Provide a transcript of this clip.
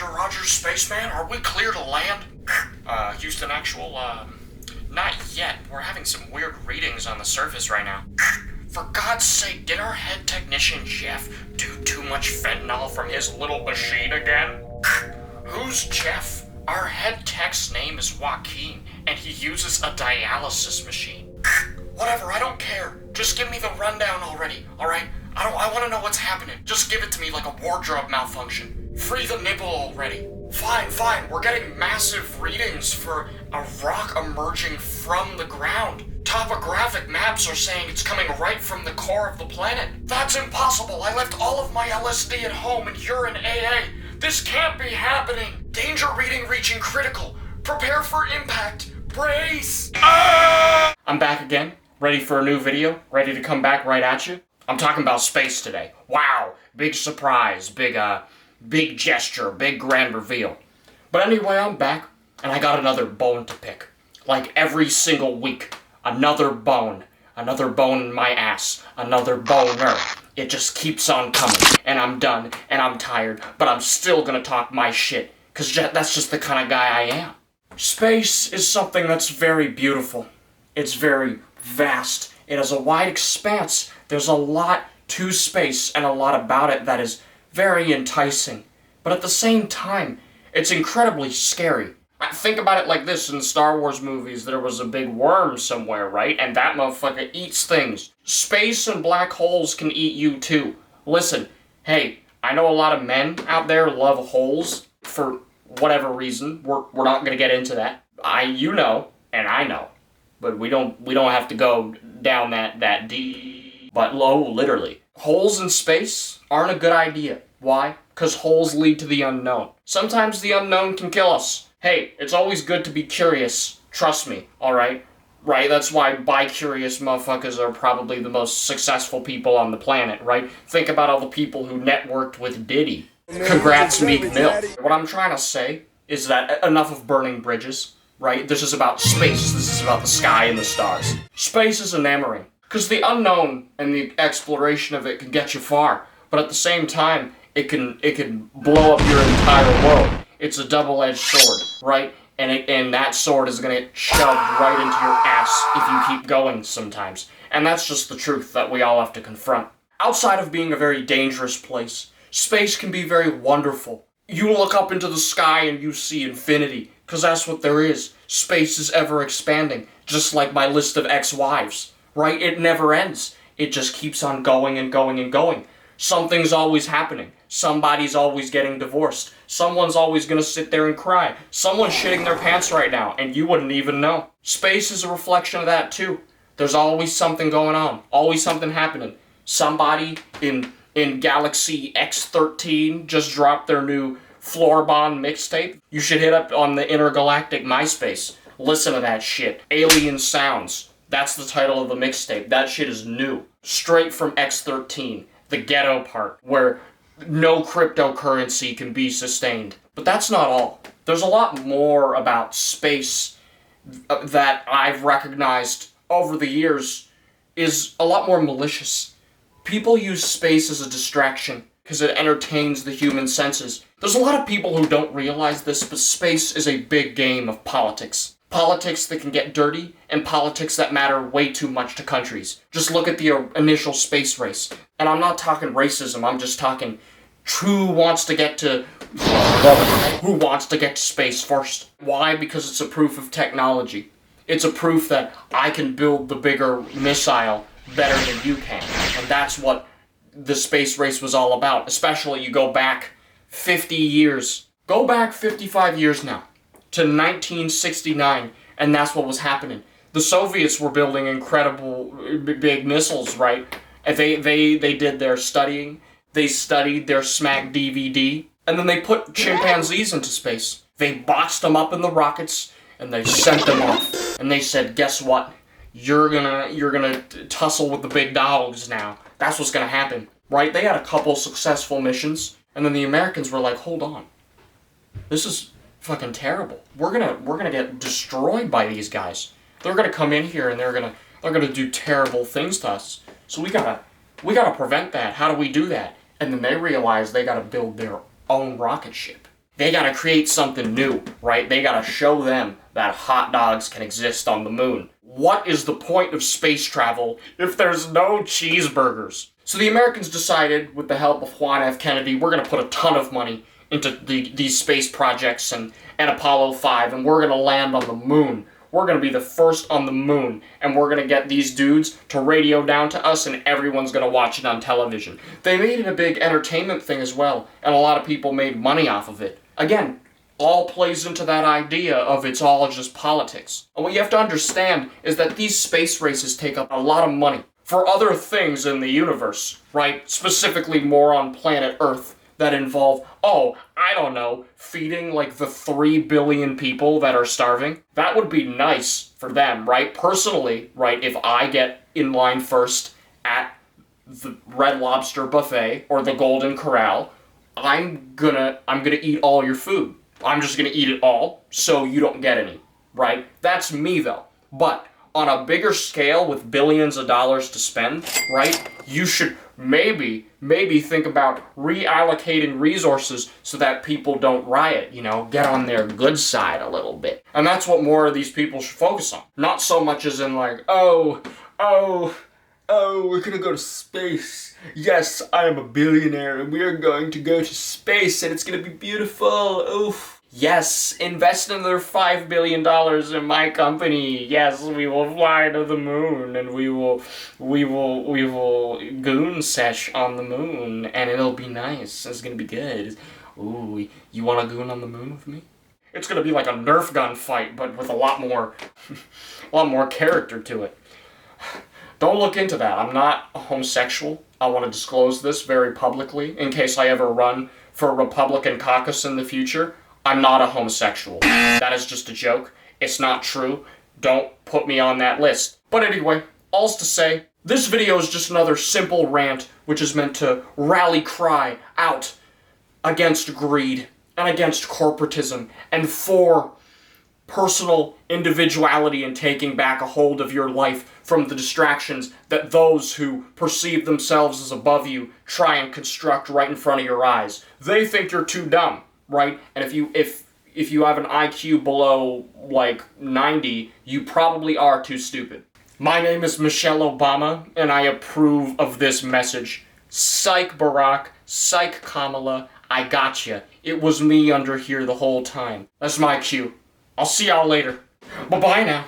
Roger, spaceman. Are we clear to land? Houston, actual, not yet. We're having some weird readings on the surface right now. For God's sake, did our head technician, Jeff, do too much fentanyl from his little machine again? Who's Jeff? Our head tech's name is Joaquin, and he uses a dialysis machine. Whatever, I don't care. Just give me the rundown already, alright? I want to know what's happening. Just give it to me like a wardrobe malfunction. Free the nipple already. Fine. We're getting massive readings for a rock emerging from the ground. Topographic maps are saying it's coming right from the core of the planet. That's impossible. I left all of my LSD at home and you're in AA. This can't be happening. Danger reading reaching critical. Prepare for impact. Brace. I'm back again, ready for a new video, ready to come back right at you. I'm talking about space today. Wow, big surprise, big gesture, big grand reveal. But anyway, I'm back, and I got another bone to pick. Like every single week, another bone in my ass, another boner. It just keeps on coming, and I'm done, and I'm tired, but I'm still gonna talk my shit, cause that's just the kind of guy I am. Space is something that's very beautiful. It's very vast. It has a wide expanse. There's a lot to space and a lot about it that is very enticing. But at the same time, it's incredibly scary. Think about it like this, in Star Wars movies, there was a big worm somewhere, right? And that motherfucker eats things. Space and black holes can eat you too. Listen, hey, I know a lot of men out there love holes for whatever reason. We're not gonna get into that. You know, and I know. But we don't have to go down that deep. But literally. Holes in space aren't a good idea. Why? Because holes lead to the unknown. Sometimes the unknown can kill us. Hey, it's always good to be curious. Trust me, alright? Right, that's why bi-curious motherfuckers are probably the most successful people on the planet, right? Think about all the people who networked with Diddy. Congrats, Meek Mill. What I'm trying to say is that enough of burning bridges, right? This is about space. This is about the sky and the stars. Space is enamoring, because the unknown and the exploration of it can get you far, but at the same time, it can blow up your entire world. It's a double-edged sword, right? And that sword is gonna get shoved right into your ass if you keep going sometimes. And that's just the truth that we all have to confront. Outside of being a very dangerous place, space can be very wonderful. You look up into the sky and you see infinity, because that's what there is. Space is ever expanding, just like my list of ex-wives, right? It never ends. It just keeps on going and going and going. Something's always happening. Somebody's always getting divorced. Someone's always gonna sit there and cry. Someone's shitting their pants right now, and you wouldn't even know. Space is a reflection of that too. There's always something going on. Always something happening. Somebody in Galaxy X13 just dropped their new Floorbond mixtape. You should hit up on the intergalactic MySpace. Listen to that shit. Alien Sounds. That's the title of the mixtape. That shit is new. Straight from X13. The ghetto part, where no cryptocurrency can be sustained. But that's not all. There's a lot more about space that I've recognized over the years is a lot more malicious. People use space as a distraction because it entertains the human senses. There's a lot of people who don't realize this, but space is a big game of politics. Politics that can get dirty, and politics that matter way too much to countries. Just look at the initial space race. And I'm not talking racism, I'm just talking who wants to get to space first. Why? Because it's a proof of technology. It's a proof that I can build the bigger missile better than you can. And that's what the space race was all about. Especially you go back 50 years. Go back 55 years now. To 1969, and that's what was happening. The Soviets were building incredible big missiles, right? And they did their studying. They studied their smack DVD, and then they put chimpanzees into space. They boxed them up in the rockets, and they sent them off. And they said, guess what? You're gonna tussle with the big dogs now. That's what's gonna happen, right? They had a couple successful missions, and then the Americans were like, hold on. This is fucking terrible. We're gonna get destroyed by these guys. They're gonna come in here and they're gonna do terrible things to us. So we gotta prevent that. How do we do that? And then they realize they gotta build their own rocket ship. They gotta create something new, right? They gotta show them that hot dogs can exist on the moon. What is the point of space travel if there's no cheeseburgers? So the Americans decided, with the help of Juan F. Kennedy, we're gonna put a ton of money into these space projects and Apollo 5, and we're gonna land on the moon. We're gonna be the first on the moon, and we're gonna get these dudes to radio down to us, and everyone's gonna watch it on television. They made it a big entertainment thing as well, and a lot of people made money off of it. Again, all plays into that idea of it's all just politics. And what you have to understand is that these space races take up a lot of money for other things in the universe, right? Specifically more on planet Earth that involve, I don't know, feeding like the 3 billion people that are starving. That would be nice for them, right? Personally, right, if I get in line first at the Red Lobster buffet or the Golden Corral, I'm gonna eat all your food. I'm just gonna eat it all, so you don't get any, right? That's me though. But on a bigger scale with billions of dollars to spend, right, you should maybe think about reallocating resources so that people don't riot, get on their good side a little bit. And that's what more of these people should focus on. Not so much as in like, we're gonna go to space. Yes, I am a billionaire and we are going to go to space and it's gonna be beautiful. Oof. Yes, invest another $5 billion in my company. Yes, we will fly to the moon and we will goon sesh on the moon and it'll be nice. It's gonna be good. Ooh, you wanna goon on the moon with me? It's gonna be like a Nerf gun fight, but with a lot more character to it. Don't look into that. I'm not a homosexual. I want to disclose this very publicly in case I ever run for a Republican caucus in the future. I'm not a homosexual. That is just a joke. It's not true. Don't put me on that list. But anyway, all's to say, this video is just another simple rant which is meant to rally cry out against greed and against corporatism and for personal individuality and taking back a hold of your life from the distractions that those who perceive themselves as above you try and construct right in front of your eyes. They think you're too dumb, right? And if you have an IQ below like 90, you probably are too stupid. My name is Michelle Obama, and I approve of this message. Psych Barack, psych Kamala, I gotcha. It was me under here the whole time. That's my cue. I'll see y'all later. Bye-bye now.